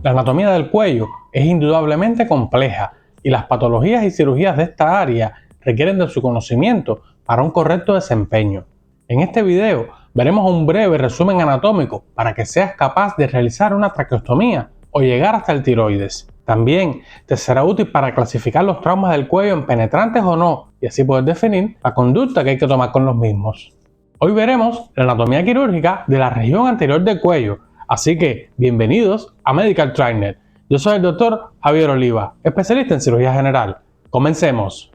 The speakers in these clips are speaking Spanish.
La anatomía del cuello es indudablemente compleja y las patologías y cirugías de esta área requieren de su conocimiento para un correcto desempeño. En este video veremos un breve resumen anatómico para que seas capaz de realizar una traqueostomía o llegar hasta el tiroides. También te será útil para clasificar los traumas del cuello en penetrantes o no y así poder definir la conducta que hay que tomar con los mismos. Hoy veremos la anatomía quirúrgica de la región anterior del cuello, así que bienvenidos a Medical Trainer. Yo soy el Dr. Javier Oliva, especialista en cirugía general. Comencemos.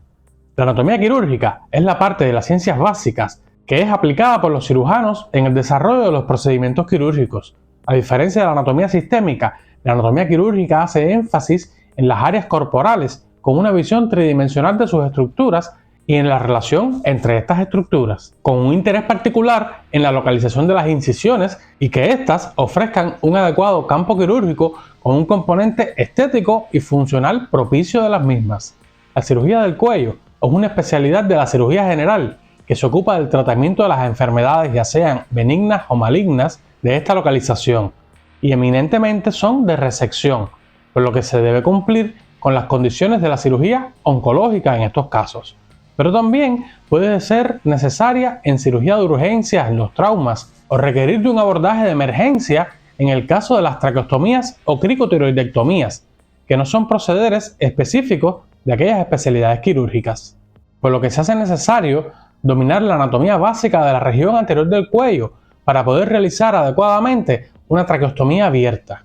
La anatomía quirúrgica es la parte de las ciencias básicas que es aplicada por los cirujanos en el desarrollo de los procedimientos quirúrgicos. A diferencia de la anatomía sistémica, la anatomía quirúrgica hace énfasis en las áreas corporales con una visión tridimensional de sus estructuras y en la relación entre estas estructuras, con un interés particular en la localización de las incisiones y que éstas ofrezcan un adecuado campo quirúrgico con un componente estético y funcional propicio de las mismas. La cirugía del cuello es una especialidad de la cirugía general que se ocupa del tratamiento de las enfermedades, ya sean benignas o malignas, de esta localización y eminentemente son de resección, por lo que se debe cumplir con las condiciones de la cirugía oncológica en estos casos. Pero también puede ser necesaria en cirugía de urgencias en los traumas o requerir de un abordaje de emergencia en el caso de las traqueostomías o cricotiroidectomías, que no son procederes específicos de aquellas especialidades quirúrgicas. Por lo que se hace necesario dominar la anatomía básica de la región anterior del cuello para poder realizar adecuadamente una traqueostomía abierta.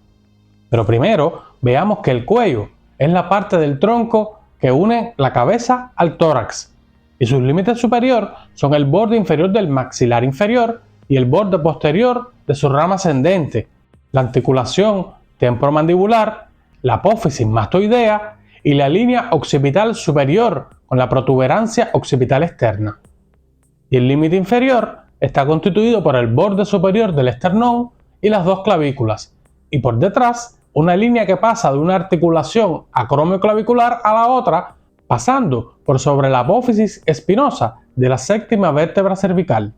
Pero primero veamos que el cuello es la parte del tronco que une la cabeza al tórax y sus límites superiores son el borde inferior del maxilar inferior y el borde posterior de su rama ascendente, la articulación temporomandibular, la apófisis mastoidea y la línea occipital superior con la protuberancia occipital externa. Y el límite inferior está constituido por el borde superior del esternón y las dos clavículas, y por detrás una línea que pasa de una articulación acromioclavicular a la otra, pasando por sobre la apófisis espinosa de la séptima vértebra cervical.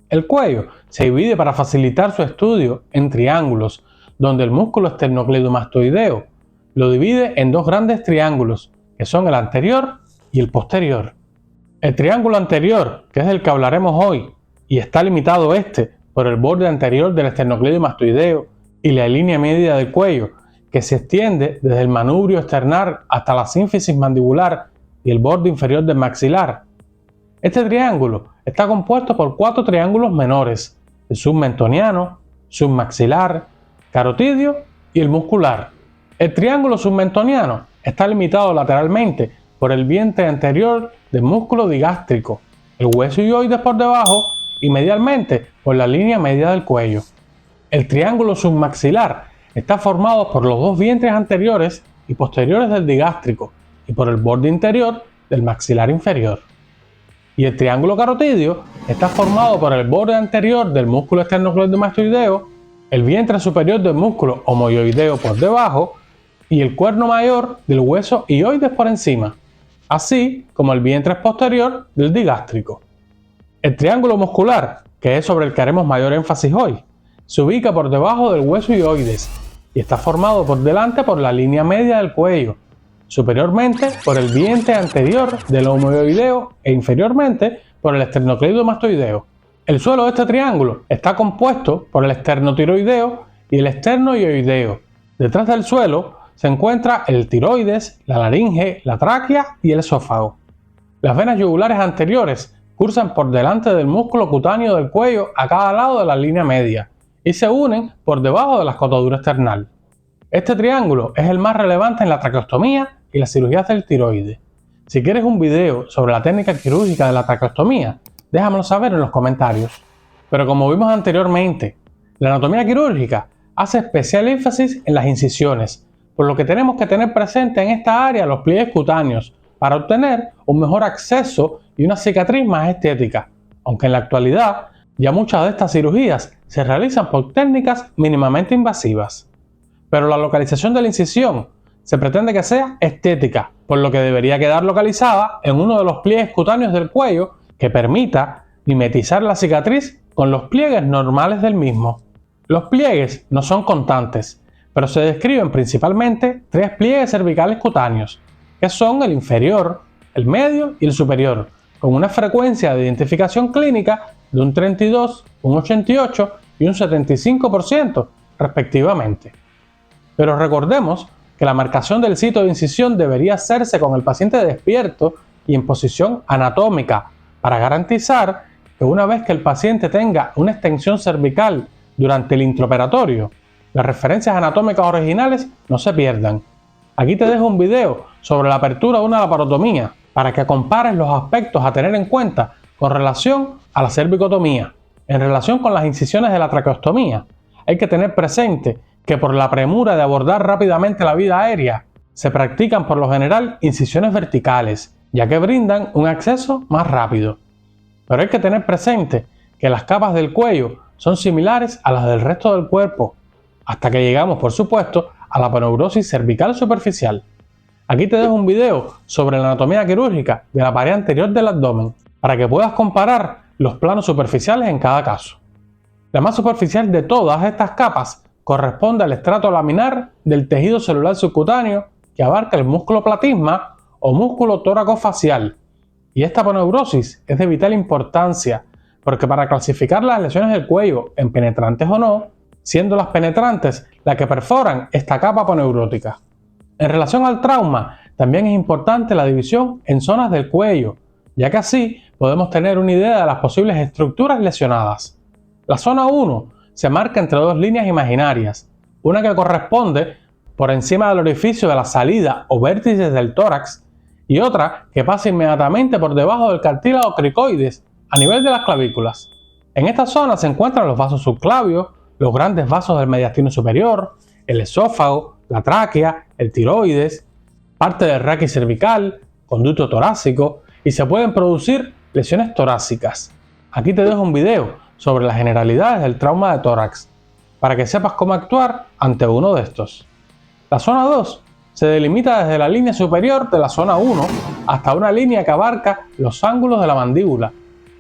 El cuello se divide para facilitar su estudio en triángulos, donde el músculo esternocleidomastoideo lo divide en dos grandes triángulos, que son el anterior y el posterior. El triángulo anterior, que es del que hablaremos hoy, y está limitado por el borde anterior del esternocleidomastoideo y la línea media del cuello, que se extiende desde el manubrio esternal hasta la sínfisis mandibular y el borde inferior del maxilar. Este triángulo está compuesto por 4 triángulos menores, el submentoniano, submaxilar, carotidio y el muscular. El triángulo submentoniano está limitado lateralmente por el vientre anterior del músculo digástrico, el hueso hyoides por debajo y medialmente por la línea media del cuello. El triángulo submaxilar está formado por los dos vientres anteriores y posteriores del digástrico y por el borde interior del maxilar inferior. Y el triángulo carotidio está formado por el borde anterior del músculo esternocleidomastoideo, el vientre superior del músculo homoioideo por debajo y el cuerno mayor del hueso hyoides por encima, así como el vientre posterior del digástrico. El triángulo muscular, que es sobre el que haremos mayor énfasis hoy, se ubica por debajo del hueso hyoides y está formado por delante por la línea media del cuello, superiormente por el vientre anterior del homoioideo e inferiormente por el esternocleidomastoideo. El suelo de este triángulo está compuesto por el esternotiroideo y el esternoioideo. Detrás del suelo se encuentra el tiroides, la laringe, la tráquea y el esófago. Las venas yugulares anteriores cursan por delante del músculo cutáneo del cuello a cada lado de la línea media y se unen por debajo de la escotadura esternal. Este triángulo es el más relevante en la traqueostomía y las cirugías del tiroides. Si quieres un video sobre la técnica quirúrgica de la traqueostomía, déjamelo saber en los comentarios. Pero como vimos anteriormente, la anatomía quirúrgica hace especial énfasis en las incisiones, por lo que tenemos que tener presente en esta área los pliegues cutáneos para obtener un mejor acceso y una cicatriz más estética, aunque en la actualidad ya muchas de estas cirugías se realizan por técnicas mínimamente invasivas. Pero la localización de la incisión se pretende que sea estética, por lo que debería quedar localizada en uno de los pliegues cutáneos del cuello que permita mimetizar la cicatriz con los pliegues normales del mismo. Los pliegues no son constantes, pero se describen principalmente tres pliegues cervicales cutáneos, que son el inferior, el medio y el superior, con una frecuencia de identificación clínica de un 32, un 88 y un 75% respectivamente. Pero recordemos que la marcación del sitio de incisión debería hacerse con el paciente despierto y en posición anatómica para garantizar que una vez que el paciente tenga una extensión cervical durante el intraoperatorio, las referencias anatómicas originales no se pierdan. Aquí te dejo un video sobre la apertura de una laparotomía para que compares los aspectos a tener en cuenta con relación a la cervicotomía. En relación con las incisiones de la traqueostomía, hay que tener presente que por la premura de abordar rápidamente la vía aérea, se practican por lo general incisiones verticales, ya que brindan un acceso más rápido. Pero hay que tener presente que las capas del cuello son similares a las del resto del cuerpo, hasta que llegamos, por supuesto, a la aponeurosis cervical superficial. Aquí te dejo un video sobre la anatomía quirúrgica de la pared anterior del abdomen, para que puedas comparar los planos superficiales en cada caso. La más superficial de todas estas capas corresponde al estrato laminar del tejido celular subcutáneo que abarca el músculo platisma o músculo tóraco-facial. Y esta aponeurosis es de vital importancia porque para clasificar las lesiones del cuello en penetrantes o no, siendo las penetrantes las que perforan esta capa aponeurótica. En relación al trauma, también es importante la división en zonas del cuello, ya que así podemos tener una idea de las posibles estructuras lesionadas. La zona 1 se marca entre dos líneas imaginarias, una que corresponde por encima del orificio de la salida o vértices del tórax y otra que pasa inmediatamente por debajo del cartílago cricoides a nivel de las clavículas. En esta zona se encuentran los vasos subclavios, los grandes vasos del mediastino superior, el esófago, la tráquea, el tiroides, parte del raquis cervical, conducto torácico y se pueden producir lesiones torácicas. Aquí te dejo un video sobre las generalidades del trauma de tórax, para que sepas cómo actuar ante uno de estos. La zona 2 se delimita desde la línea superior de la zona 1 hasta una línea que abarca los ángulos de la mandíbula.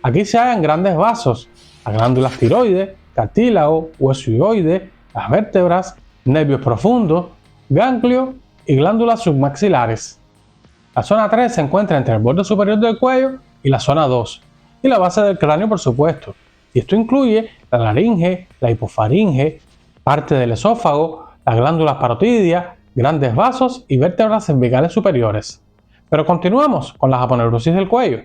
Aquí se hallan grandes vasos, las glándulas tiroides, cartílago, hueso hioide, las vértebras, nervios profundos, ganglio y glándulas submaxilares. La zona 3 se encuentra entre el borde superior del cuello y la zona 2, y la base del cráneo por supuesto. Y esto incluye la laringe, la hipofaringe, parte del esófago, las glándulas parotidias, grandes vasos y vértebras cervicales superiores. Pero continuamos con las aponeurosis del cuello.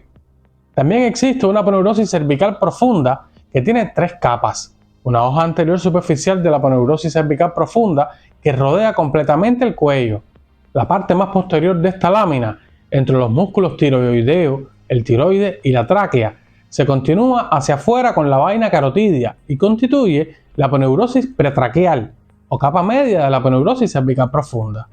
También existe una aponeurosis cervical profunda que tiene tres capas. Una hoja anterior superficial de la aponeurosis cervical profunda que rodea completamente el cuello. La parte más posterior de esta lámina, entre los músculos tiroideos, el tiroides y la tráquea, se continúa hacia afuera con la vaina carotidia y constituye la aponeurosis pretraqueal o capa media de la aponeurosis cervical profunda.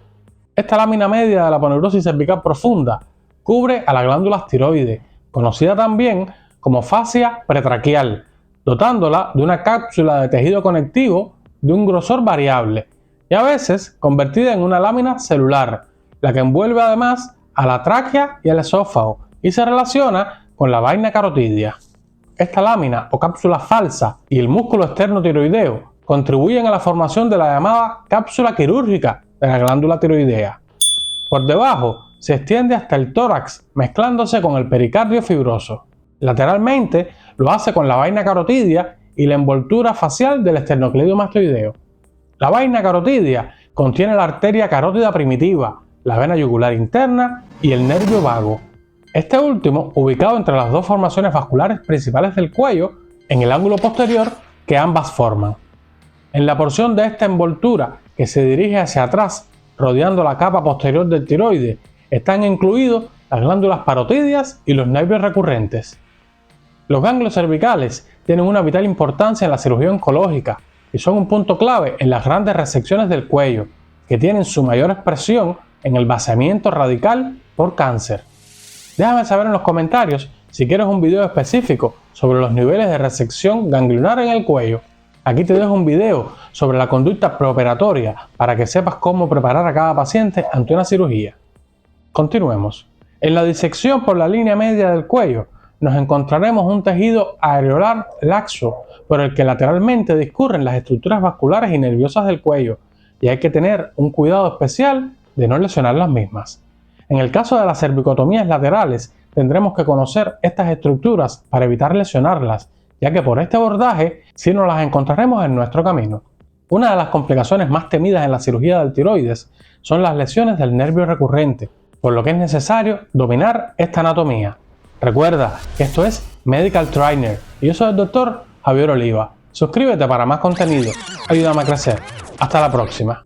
Esta lámina media de la aponeurosis cervical profunda cubre a las glándulas tiroides, conocida también como fascia pretraqueal, dotándola de una cápsula de tejido conectivo de un grosor variable y a veces convertida en una lámina celular, la que envuelve además a la tráquea y al esófago y se relaciona con la vaina carotidia. Esta lámina o cápsula falsa y el músculo externo tiroideo contribuyen a la formación de la llamada cápsula quirúrgica de la glándula tiroidea. Por debajo se extiende hasta el tórax mezclándose con el pericardio fibroso. Lateralmente lo hace con la vaina carotidia y la envoltura facial del esternocleido mastoideo. La vaina carotidia contiene la arteria carótida primitiva, la vena yugular interna y el nervio vago. Este último ubicado entre las dos formaciones vasculares principales del cuello en el ángulo posterior que ambas forman. En la porción de esta envoltura que se dirige hacia atrás rodeando la capa posterior del tiroides están incluidos las glándulas parotidias y los nervios recurrentes. Los ganglios cervicales tienen una vital importancia en la cirugía oncológica y son un punto clave en las grandes resecciones del cuello, que tienen su mayor expresión en el vaciamiento radical por cáncer. Déjame saber en los comentarios si quieres un video específico sobre los niveles de resección ganglionar en el cuello. Aquí te dejo un video sobre la conducta preoperatoria para que sepas cómo preparar a cada paciente ante una cirugía. Continuemos. En la disección por la línea media del cuello nos encontraremos un tejido areolar laxo por el que lateralmente discurren las estructuras vasculares y nerviosas del cuello, y hay que tener un cuidado especial de no lesionar las mismas. En el caso de las cervicotomías laterales, tendremos que conocer estas estructuras para evitar lesionarlas, ya que por este abordaje sí nos las encontraremos en nuestro camino. Una de las complicaciones más temidas en la cirugía del tiroides son las lesiones del nervio recurrente, por lo que es necesario dominar esta anatomía. Recuerda que esto es Medical Trainer y yo soy el Dr. Javier Oliva. Suscríbete para más contenido. Ayúdame a crecer. Hasta la próxima.